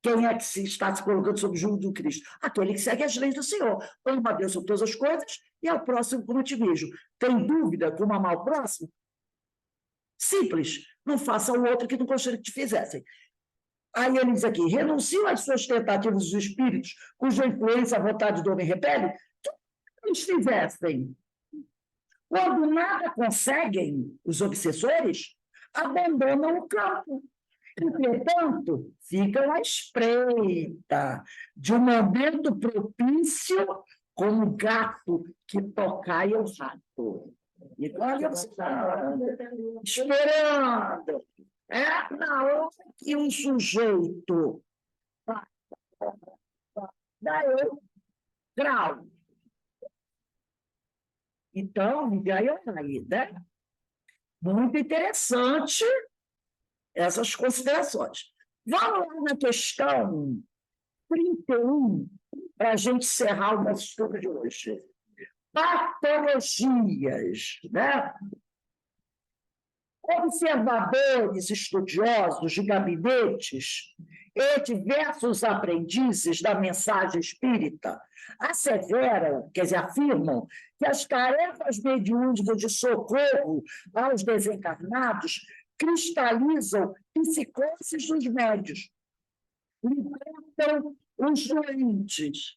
Quem é que está se colocando sob o jugo do Cristo? Aquele que segue as leis do Senhor. Ama a Deus sobre todas as coisas e ao próximo como te vejo. Tem dúvida como amar o próximo? Simples. Não faça o outro que não gostaria que te fizessem. Aí ele diz aqui, renunciam às suas tentativas dos espíritos, cuja influência a vontade do homem repele, que eles fizessem. Quando nada conseguem, os obsessores abandonam o campo. Entretanto, ficam à espreita de um momento propício, como o gato que tocai o rato. E olha, esperando. Na hora que um sujeito Daí eu grau. Então, aí, né? Muito interessante essas considerações. Vamos lá na questão 31, para a gente encerrar o nosso estudo de hoje. Patologias, né? Observadores estudiosos de gabinetes e diversos aprendizes da mensagem espírita asseveram, quer dizer, afirmam, que as tarefas mediúnicas de socorro aos desencarnados cristalizam psicoses dos médios, libertam os doentes,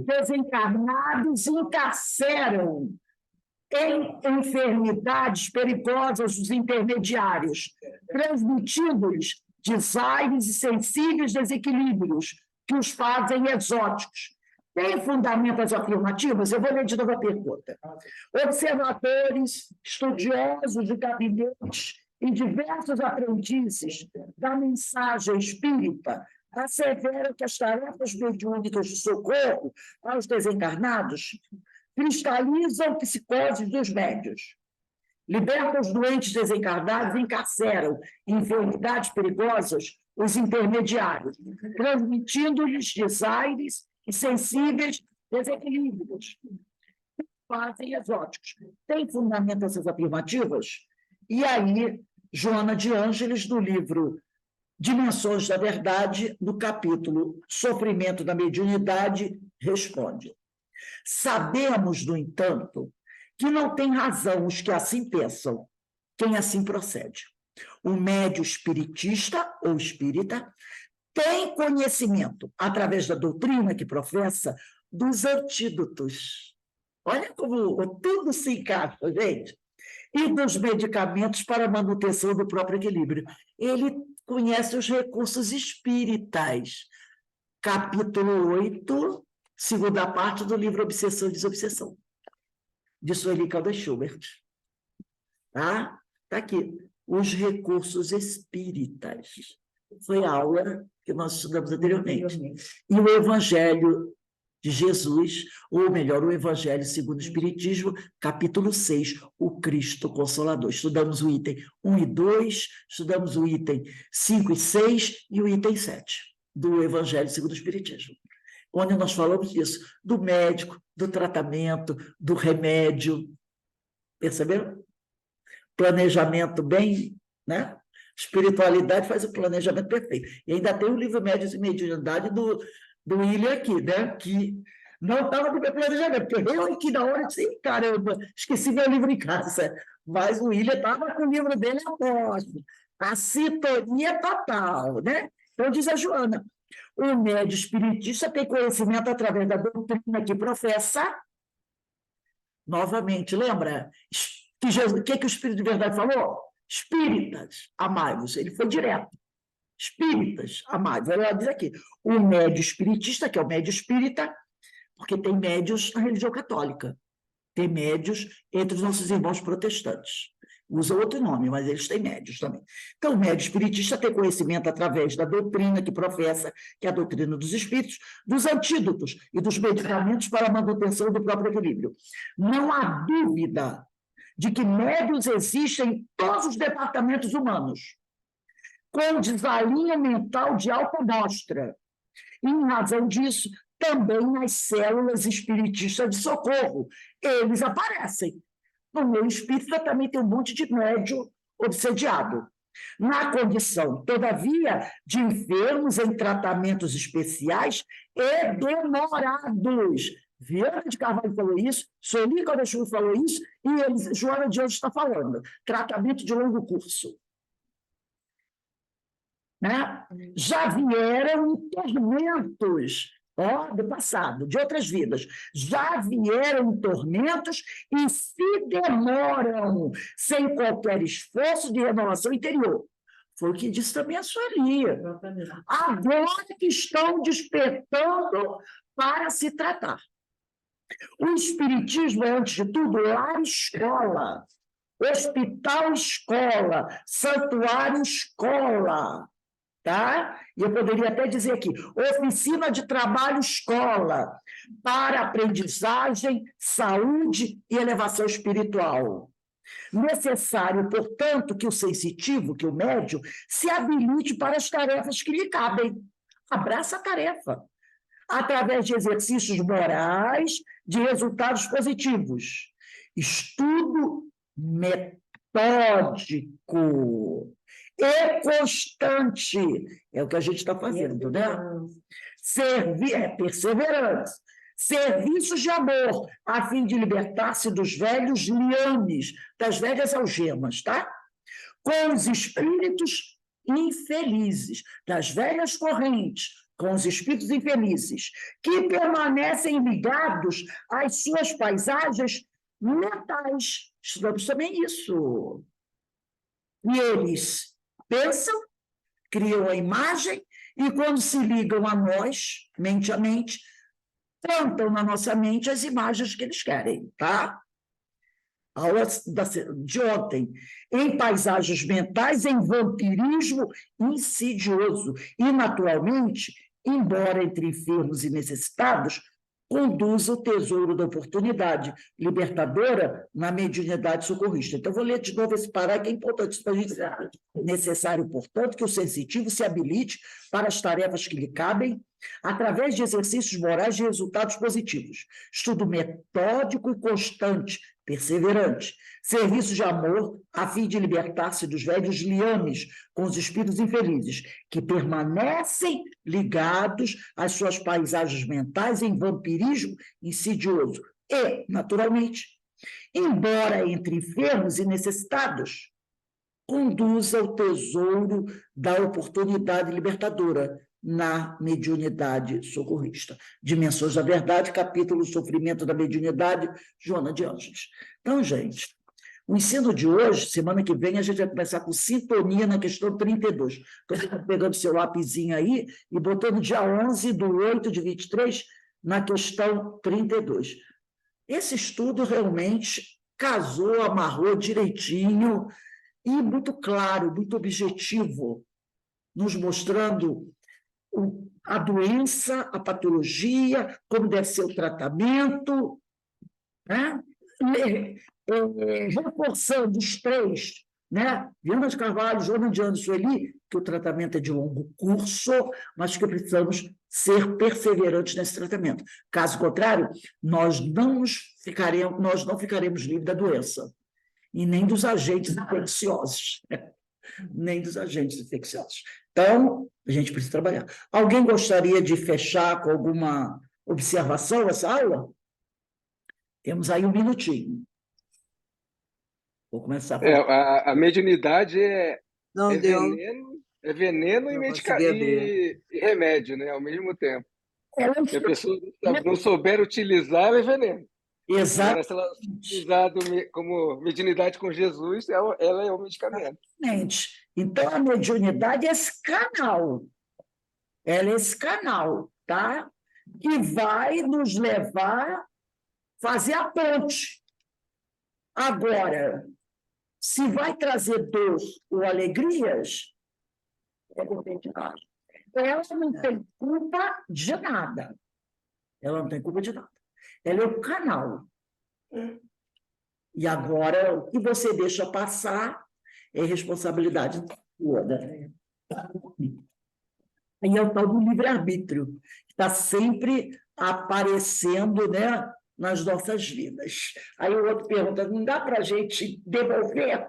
desencarnados encarceram em enfermidades perigosas dos intermediários, transmitindo-lhes desaires e sensíveis desequilíbrios que os fazem exóticos. Tem fundamentos afirmativos? Eu vou ler de novo a pergunta. Observadores, estudiosos de gabinetes e diversos aprendizes da mensagem espírita asseveram que as tarefas mediúnicas de socorro aos desencarnados cristalizam psicoses dos médios, libertam os doentes desencarnados e encarceram em enfermidades perigosas os intermediários, transmitindo-lhes desaires e sensíveis desequilíbrios, fazem exóticos. Tem fundamento essas afirmativas? E aí, Joana de Ângeles, no livro Dimensões da Verdade, no capítulo Sofrimento da Mediunidade, responde: sabemos, no entanto, que não tem razão os que assim pensam, quem assim procede. O médio espiritista ou espírita tem conhecimento, através da doutrina que professa, dos antídotos. Olha como tudo se encaixa, gente. E dos medicamentos para a manutenção do próprio equilíbrio. Ele conhece os recursos espíritas. Capítulo 8, segunda parte do livro Obsessão e Desobsessão, de Sueli Caldas Schubert. Tá? Tá aqui. Os recursos espíritas. Foi a aula que nós estudamos anteriormente. E o Evangelho de Jesus, ou melhor, o Evangelho segundo o Espiritismo, capítulo 6, o Cristo Consolador. Estudamos o item 1 e 2, estudamos o item 5 e 6 e o item 7 do Evangelho segundo o Espiritismo, onde nós falamos disso, do médico, do tratamento, do remédio. Perceberam? Planejamento bem, né? Espiritualidade faz o planejamento perfeito. E ainda tem o livro Médios e Mediunidade do William aqui, né? Que não estava no meu planejamento, porque eu aqui na hora disse, caramba, esqueci meu livro em casa. Mas o William estava com o livro dele a posto. A sintonia total, né? Então diz a Joana, o médio espiritista tem conhecimento através da doutrina que professa. Novamente, lembra que Jesus, que o Espírito de Verdade falou? Espíritas, amai-vos. Ele foi direto. Espíritas, amai-vos. Ela diz aqui, o médio espiritista, que é o médio espírita, porque tem médios na religião católica, tem médios entre os nossos irmãos protestantes. Usa outro nome, mas eles têm médios também. Então, o médio espiritista tem conhecimento através da doutrina que professa, que é a doutrina dos espíritos, dos antídotos e dos medicamentos para a manutenção do próprio equilíbrio. Não há dúvida de que médios existem em todos os departamentos humanos, com desalinho mental de alta mostra. E, em razão disso, também nas células espiritistas de socorro, eles aparecem. No meio espírita também tem um monte de médium obsediado. Na condição, todavia, de enfermos em tratamentos especiais e demorados. Viana de Carvalho falou isso, Sueli Caldas Schubert falou isso, e Joana de Anjos está falando. Tratamento de longo curso. Né? Já vieram tormentos do passado, de outras vidas, já vieram tormentos e se demoram, sem qualquer esforço de renovação interior. Foi o que disse também a Sueli. Agora que estão despertando para se tratar. O espiritismo é, antes de tudo, tá? E eu poderia até dizer aqui, oficina de trabalho escola, para aprendizagem, saúde e elevação espiritual. Necessário, portanto, que o sensitivo, que o médium, se habilite para as tarefas que lhe cabem. Abraça a tarefa, através de exercícios morais, de resultados positivos. Estudo metódico e constante. É o que a gente está fazendo, né? Perseverantes. Serviços de amor, a fim de libertar-se dos velhos liames, das velhas algemas, tá? Com os espíritos infelizes, das velhas correntes, com os espíritos infelizes, que permanecem ligados às suas paisagens mentais. Estudamos também isso. E eles pensam, criam a imagem, e quando se ligam a nós, mente a mente, plantam na nossa mente as imagens que eles querem, tá? Aula de ontem, em paisagens mentais, em vampirismo insidioso. E, naturalmente, embora entre enfermos e necessitados, conduz o tesouro da oportunidade libertadora na mediunidade socorrista. Então, vou ler de novo esse parágrafo, que é importante para a gente dizer. Necessário, portanto, que o sensitivo se habilite para as tarefas que lhe cabem, através de exercícios morais de resultados positivos. Estudo metódico e constante, perseverante. Serviço de amor, a fim de libertar-se dos velhos liames com os espíritos infelizes, que permanecem ligados às suas paisagens mentais em vampirismo insidioso. E, naturalmente, embora entre enfermos e necessitados, conduza o tesouro da oportunidade libertadora na mediunidade socorrista. Dimensões da Verdade, capítulo Sofrimento da Mediunidade, Joana de Ângeles. Então, gente, o ensino de hoje, semana que vem, a gente vai começar com sintonia na questão 32. Então, você está pegando seu lapisinho aí e botando dia 11/8/23 na questão 32. Esse estudo realmente casou, amarrou direitinho e muito claro, muito objetivo, nos mostrando a doença, a patologia, como deve ser o tratamento, né? Reforçando os três, né? Viana de Carvalho, Joana de Ângeles, Sueli, que o tratamento é de longo curso, mas que precisamos ser perseverantes nesse tratamento. Caso contrário, nós não ficaremos livres da doença, e nem dos agentes infecciosos. Nem dos agentes infecciosos. Então, a gente precisa trabalhar. Alguém gostaria de fechar com alguma observação essa aula? Temos aí um minutinho. Vou começar. A mediunidade Não é deu. veneno Não e consegui abrir. e remédio, né, ao mesmo tempo. Se a Ela- pessoa não souber utilizar, ela é veneno. Agora, se ela utilizar como mediunidade com Jesus, ela é o medicamento. Exatamente. Então, a mediunidade é esse canal. Ela é esse canal, tá? Que vai nos levar a fazer a ponte. Agora, se vai trazer dor ou alegrias, ela não tem culpa de nada. Ela não tem culpa de nada. Ela é o canal. E agora, o que você deixa passar é responsabilidade sua, né? E é o tal do livre-arbítrio, que está sempre aparecendo, né, nas nossas vidas. Aí o outro pergunta, não dá para a gente devolver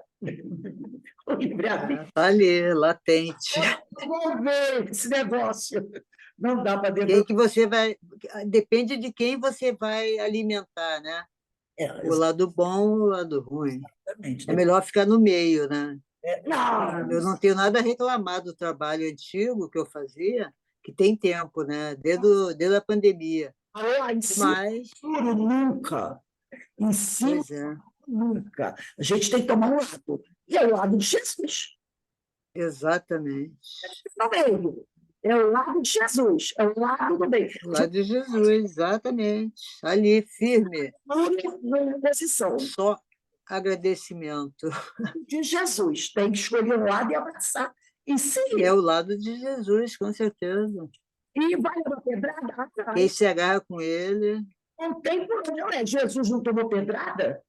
o livre-arbítrio? Está ali, latente. Devolver esse negócio. Não dá para Quem devolver. que você vai... Depende de quem você vai alimentar, né? O lado bom ou o lado ruim. Exatamente. É melhor ficar no meio, né? Não, Eu não tenho nada a reclamar do trabalho antigo que eu fazia, que tem tempo, né? Desde a pandemia. em cima Mas, nunca. Em cima pois é, nunca. A gente tem que tomar um lado. E é o lado de Jesus. exatamente. Não é ele. É o lado de Jesus. É o lado do bem. Lá de Jesus, exatamente. Ali, firme. Na posição Só agradecimento. de Jesus. Tem que escolher um lado e abraçar E se E é o lado de Jesus, com certeza. e vai levar pedrada, Quem se agarra com ele, não tem por onde. Ué, Jesus não tomou pedrada?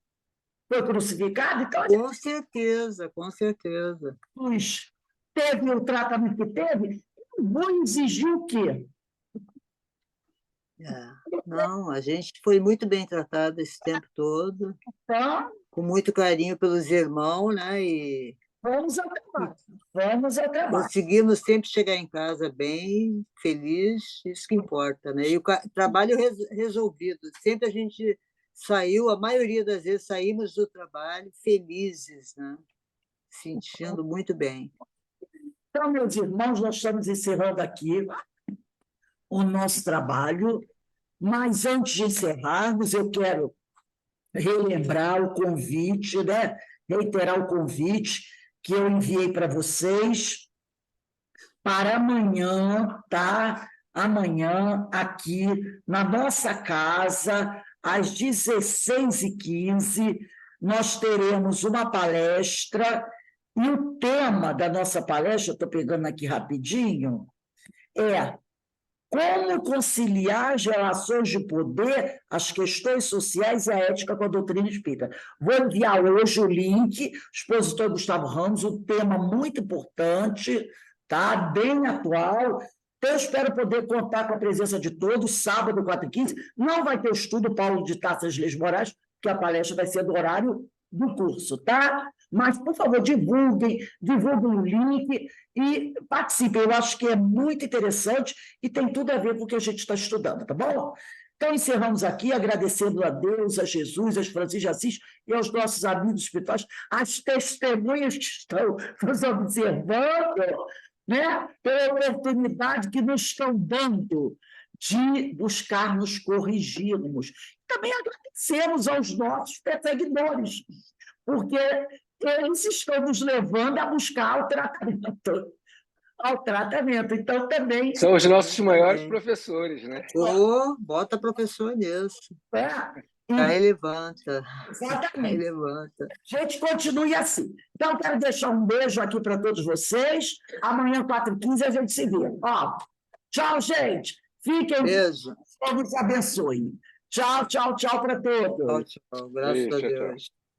Foi crucificado? Então, com certeza, com certeza. Jesus teve o tratamento que teve, eu vou exigir o quê? É. Não, a gente foi muito bem tratado esse tempo todo, Então, com muito carinho pelos irmãos, né? E vamos ao trabalho. Vamos ao trabalho. conseguimos sempre chegar em casa bem, feliz, isso que importa, né? E o trabalho resolvido. Sempre a gente saiu, a maioria das vezes saímos do trabalho felizes, né? Sentindo muito bem. Então, meus irmãos, nós estamos encerrando aqui o nosso trabalho, mas antes de encerrarmos, eu quero relembrar o convite, né? Reiterar o convite que eu enviei para vocês para amanhã, tá? Amanhã, aqui na nossa casa, às 16h15, nós teremos uma palestra, e o tema da nossa palestra, eu estou pegando aqui rapidinho, é como conciliar as relações de poder, as questões sociais e a ética com a doutrina espírita. Vou enviar hoje o link, expositor Gustavo Ramos, um tema muito importante, tá? Bem atual. Eu espero poder contar com a presença de todos, sábado, 4h15. Não vai ter o estudo Paulo de Tarso Leis Moraes, porque a palestra vai ser do horário do curso, tá? Mas, por favor, divulguem o link e participem. Eu acho que é muito interessante e tem tudo a ver com o que a gente está estudando, tá bom? Então, encerramos aqui, agradecendo a Deus, a Jesus, a Francisco de Assis e aos nossos amigos espirituais, as testemunhas que estão nos observando, né? Pela oportunidade que nos estão dando de buscar nos corrigirmos. Também agradecemos aos nossos perseguidores, porque eles estão nos levando a buscar o tratamento. Ao tratamento. Então, também. São os nossos maiores Também. professores, né? Bota professor nisso. É, Aí levanta. Aí exatamente. levanta. A gente continue assim. Então, quero deixar um beijo aqui para todos vocês. Amanhã, 4h15, a gente se vê. Ó, tchau, gente. Fiquem. Beijo. Deus nos abençoe. Tchau, tchau, tchau para todos. Tchau, tchau. Graças Beijo, a tchau, tchau. Deus.